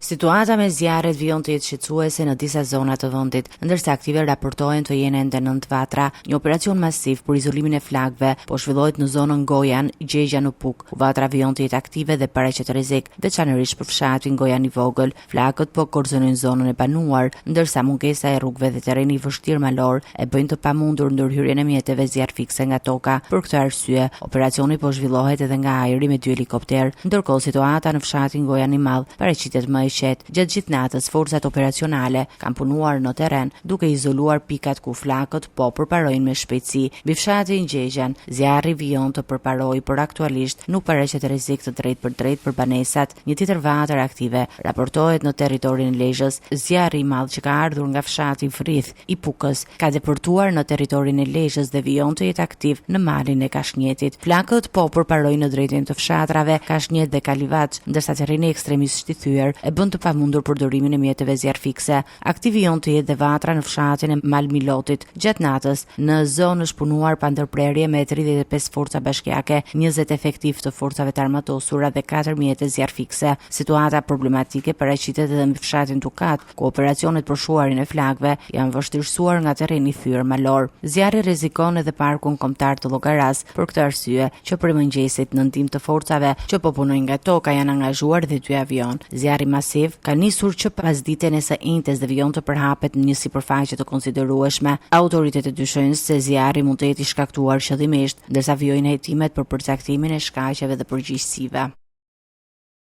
Situata me zjarret vijon të jetë shqetësuese në disa zona të vendit, ndërsa aktive raportohen të jenë ende 9 vatra. Një operacion masiv për izolimin e flakëve po zhvillohet në zonën Gojan, Gjegja në Puk. Vatra vijon të jetë aktive dhe paraqet rrezik, veçanërisht për fshatin Gojan i vogël. Flakët po korrozojnë zonën e banuar, ndërsa mungesa e rrugëve dhe terreni i vështirë malor e bëjnë të pamundur ndërhyrjen e mjeteve zjarrfikse nga toka. Për këtë arsye, operacioni po zhvillohet edhe nga ajri me 2 helikopter, ndërkohë situata në fshatin Gojan i Madh paraqitet më gjatë gjithë natës, forcat operacionale kanë punuar në terren duke izoluar pikat ku flakët po përparojnë me shpejtësi. Mbi fshatin Gjegjan, zjarri vijon të përparojë, por aktualisht nuk paraqet rrezik të drejtë për banesat. Një tjetër vatër aktive raportohet në territorin e Lezhës. Zjarri i madh që ka ardhur nga fshati Frith i Pukës ka depërtuar në territorin e Lezhës dhe vijon të jetë aktiv në malin e Kashnjetit. Flakët po përparojnë në drejtim të fshatrave Kashnjet dhe Kalivaç, ndërsa terreni ekstremisht i thyer e bën të pamundur përdorimin e mjeteve zjarrfikse. Aktiv vijon të jetë dhe vatra në fshatin e Malmilotit. Gjatë natës, në zonë është punuar pa ndërprerje me 35 forca bashkiake, 20 efektiv të forcave të armatosura dhe 4 mjete zjarrfikse. Situata problematike paraqitet edhe në fshatin Tukat, ku operacionet për shuarin e flakëve janë vështirësuar nga terreni i thyer malor. Zjarri rrezikon edhe parkun kombëtar të Llogaras, për këtë arsye që për mëngjesit në ndihmë të forcave që po punojnë nga toka janë angazhuar dhe 2 avion. Zjarri ka nisur që pas ditën e së njëjtës dhe vijon të përhapet në një sipërfaqe të konsiderueshme. Autoritetet dyshojnë se zjarri mund të jetë i shkaktuar qëllimisht, ndërsa vijojnë hetimet për përcaktimin e shkaqeve dhe përgjegjësive.